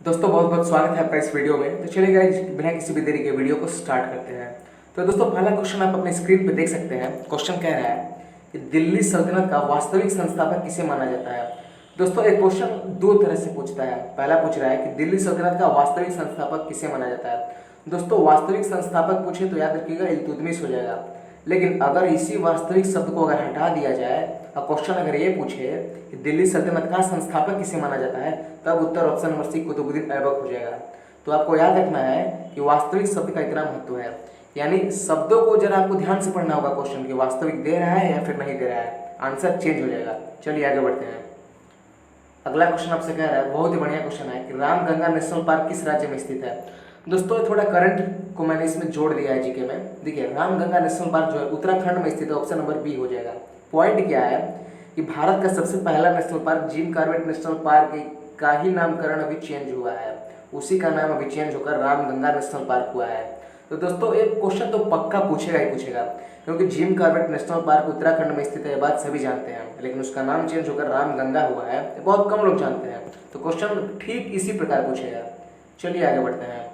दोस्तों बहुत बहुत स्वागत है आपका इस वीडियो में। तो चलिए गाइस, बिना किसी भी देरी के वीडियो को स्टार्ट करते हैं। तो दोस्तों पहला क्वेश्चन आप अपने स्क्रीन पे देख सकते हैं। क्वेश्चन कह रहा है कि दिल्ली सल्तनत का वास्तविक संस्थापक किसे माना जाता है। दोस्तों एक क्वेश्चन दो तरह से पूछता है। पहला पूछ रहा है कि दिल्ली सल्तनत का वास्तविक संस्थापक किसे माना जाता है। दोस्तों वास्तविक संस्थापक पूछे तो याद रखिएगा इल्तुतमिश हो जाएगा। लेकिन अगर इसी वास्तविक शब्द को अगर हटा दिया जाए और क्वेश्चन अगर ये पूछे कि दिल्ली सल्तनत का संस्थापक किसे माना जाता है, तब उत्तर option number C Qutubuddin Aibak हो जाएगा। तो आपको याद रखना है कि वास्तविक शब्द का इतना महत्व है, यानी शब्दों को जरा आपको ध्यान से पढ़ना होगा। क्वेश्चन की वास्तविक दे रहा है या फिर नहीं दे रहा है, आंसर चेंज हो जाएगा। चलिए आगे बढ़ते हैं। अगला क्वेश्चन आपसे कह रहा है, बहुत ही बढ़िया क्वेश्चन है कि रामगंगा नेशनल पार्क किस राज्य में स्थित है। दोस्तों थोड़ा करंट को मैंने इसमें जोड़ दिया है जीके में। देखिए रामगंगा नेशनल पार्क जो है उत्तराखंड में स्थित है, ऑप्शन नंबर बी हो जाएगा। पॉइंट क्या है कि भारत का सबसे पहला national park Jim Corbett national park का ही नामकरण अभी चेंज हुआ है, उसी का नाम अभी चेंज होकर रामगंगा नेशनल पार्क हुआ है। तो दोस्तों एक क्वेश्चन तो पक्का पूछेगा ही पूछेगा, क्योंकि Jim Corbett national park Uttarakhand में स्थित है, ये बात सभी जानते हैं, लेकिन उसका नाम चेंज होकर रामगंगा हुआ है, बहुत कम लोग जानते हैं। तो क्वेश्चन ठीक इसी प्रकार पूछेगा। चलिए आगे बढ़ते हैं।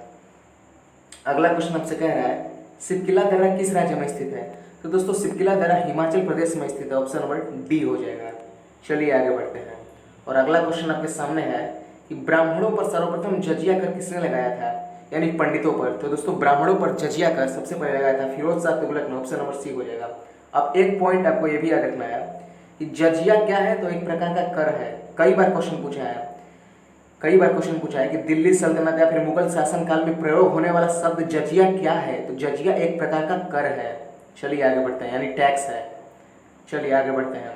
अगला क्वेश्चन आपसे कह रहा है सिपकिला दर्रा किस राज्य में स्थित है। तो दोस्तों सिपकिला दर्रा हिमाचल प्रदेश में स्थित है, ऑप्शन नंबर डी हो जाएगा। चलिए आगे बढ़ते हैं। और अगला क्वेश्चन आपके सामने है कि ब्राह्मणों पर सर्वप्रथम जजिया कर किसने लगाया था, यानी पंडितों पर। तो दोस्तों ब्राह्मणों पर जजिया कर सबसे पहले लगाया था फिरोज शाह तुगलक ने, ऑप्शन नंबर सी हो जाएगा। अब एक पॉइंट आपको ये भी याद रखना है कि जजिया क्या है, तो एक प्रकार का कर है। कई बार क्वेश्चन पूछा है कि दिल्ली सल्तनत या फिर मुगल शासनकाल में प्रयोग होने वाला शब्द जजिया क्या है। तो जजिया एक प्रकार का कर है। चलिए आगे बढ़ते हैं, यानी टैक्स है। चलिए आगे बढ़ते हैं।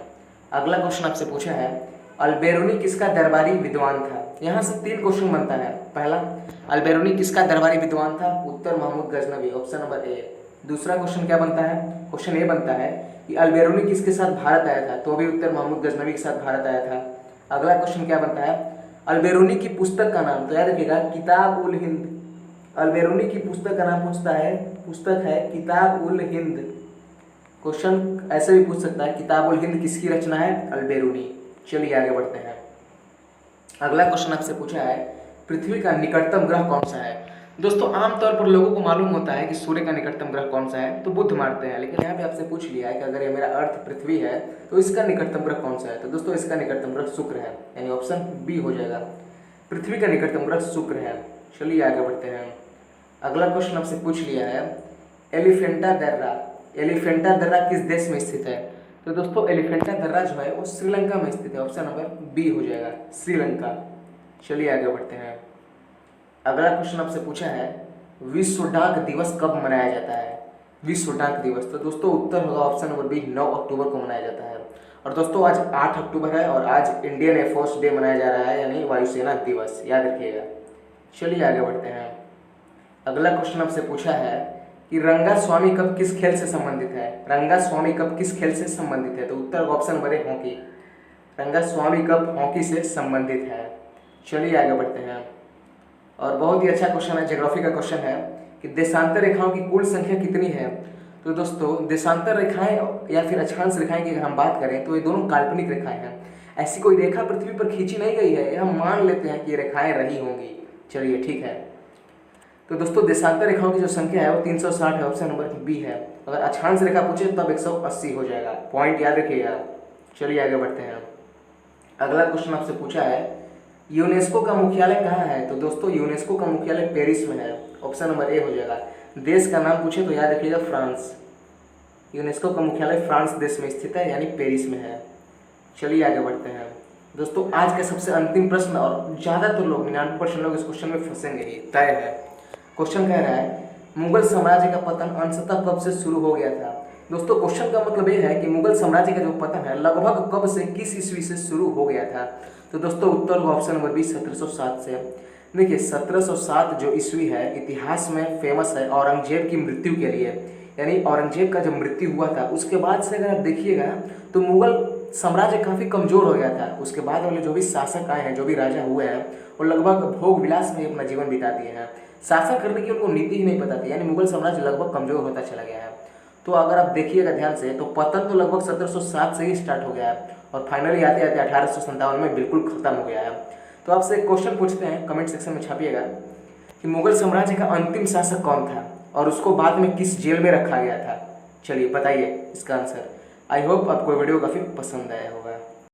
अगला क्वेश्चन आपसे पूछा है अल्बेरुनी किसका दरबारी विद्वान था। यहाँ से 3 क्वेश्चन बनता है। पहला, अल्बेरुनी किसका दरबारी विद्वान था, उत्तर Mahmud Ghaznavi, option number A. दूसरा क्वेश्चन क्या बनता है, क्वेश्चन ये बनता है कि अल्बेरुनी किसके साथ भारत आया था, तो भी उत्तर महमूद गजनवी के साथ भारत आया था। अगला क्वेश्चन क्या बनता है, अल्बेरुनी की पुस्तक का नाम, तो याद रखिएगा किताब उल हिंद। अल्बेरुनी की पुस्तक का नाम पुस्तक है किताब उल हिंद। क्वेश्चन ऐसे भी पूछ सकता है किताब उल हिंद किसकी रचना है, अल्बेरुनी। चलिए आगे बढ़ते हैं। अगला क्वेश्चन आपसे पूछा है पृथ्वी का निकटतम ग्रह कौन सा है। दोस्तों आमतौर पर लोगों को मालूम होता है कि सूर्य का निकटतम ग्रह कौन सा है, तो बुध मानते हैं, लेकिन यहाँ पे आपसे पूछ लिया है कि अगर ये मेरा अर्थ पृथ्वी है तो इसका निकटतम ग्रह कौन सा है। तो दोस्तों इसका निकटतम ग्रह शुक्र है, यानी ऑप्शन बी हो जाएगा। पृथ्वी का निकटतम ग्रह शुक्र है। चलिए आगे बढ़ते हैं। अगला क्वेश्चन आपसे पूछ लिया है एलिफेंटा दर्रा किस देश में स्थित है। तो दोस्तों एलिफेंटा दर्रा जो है वो श्रीलंका में स्थित है, ऑप्शन नंबर बी हो जाएगा, श्रीलंका। चलिए आगे बढ़ते हैं। अगला क्वेश्चन आपसे पूछा है विश्व डाक दिवस कब मनाया जाता है। विश्व डाक दिवस, तो दोस्तों उत्तर होगा ऑप्शन नंबर बी, 9 अक्टूबर को मनाया जाता है। और दोस्तों आज 8 अक्टूबर है और आज इंडियन एयरफोर्स डे मनाया जा रहा है, यानी वायुसेना दिवस, याद रखिएगा। चलिए आगे बढ़ते हैं। अगला क्वेश्चन आपसे पूछा है कि रंगा स्वामी कप किस खेल से संबंधित है। रंगा स्वामी कप किस खेल से संबंधित है, तो उत्तर ऑप्शन नंबर ए, हॉकी। रंगा स्वामी कप हॉकी से संबंधित है। चलिए आगे बढ़ते हैं। और बहुत ही अच्छा क्वेश्चन है, ज्योग्राफी का क्वेश्चन है कि देशांतर रेखाओं की कुल संख्या कितनी है। तो दोस्तों देशांतर रेखाएं या फिर अक्षांश रेखाएं की अगर हम बात करें तो ये दोनों काल्पनिक रेखाएं हैं। ऐसी कोई रेखा पृथ्वी पर खींची नहीं गई है, हम मान लेते हैं कि ये रेखाएं रही होंगी। चलिए ठीक है। तो दोस्तों देशांतर रेखाओं की जो संख्या है वो 360 है, ऑप्शन नंबर बी है। अगर अक्षांश रेखा पूछे तब 180 हो जाएगा, पॉइंट याद रखिएगा। चलिए आगे बढ़ते हैं। अगला क्वेश्चन आपसे पूछा है यूनेस्को का मुख्यालय कहाँ है। तो दोस्तों यूनेस्को का मुख्यालय पेरिस में है, ऑप्शन नंबर ए हो जाएगा। देश का नाम पूछे तो याद रखिएगा फ्रांस। यूनेस्को का मुख्यालय फ्रांस देश में स्थित है, यानी पेरिस में है। चलिए आगे बढ़ते हैं। दोस्तों आज का सबसे अंतिम प्रश्न, और ज़्यादातर लोग 99% लोग इस क्वेश्चन में फंसेंगे ही, तय है। क्वेश्चन कह रहा है मुगल साम्राज्य का पतन अंशतः कब से शुरू हो गया था। दोस्तों क्वेश्चन का मतलब ये है कि मुगल साम्राज्य का जो पतन है लगभग कब से, किस ईस्वी से शुरू हो गया था। तो दोस्तों उत्तर होगा ऑप्शन नंबर बी, 1707 से। देखिए 1707 जो ईस्वी है इतिहास में फेमस है औरंगजेब की मृत्यु के लिए, यानी औरंगजेब का जब मृत्यु हुआ था उसके बाद से अगर आप देखिएगा तो मुगल साम्राज्य काफ़ी कमज़ोर हो गया था। उसके बाद वाले जो भी शासक आए हैं, जो भी राजा हुए हैं, वो लगभग भोग विलास में अपना जीवन बिता दिए हैं। शासन करने की उनको नीति ही नहीं पता थी, यानी मुगल साम्राज्य लगभग कमज़ोर होता चला गया है। तो अगर आप देखिएगा ध्यान से तो पतन तो लगभग 1707 से ही स्टार्ट हो गया है और फाइनली आते आते 1857 में बिल्कुल ख़त्म हो गया है। तो आपसे एक क्वेश्चन पूछते हैं, कमेंट सेक्शन में छापिएगा कि मुगल साम्राज्य का अंतिम शासक कौन था और उसको बाद में किस जेल में रखा गया था। चलिए बताइए इसका आंसर। आई होप आपको वीडियो काफ़ी पसंद आया होगा।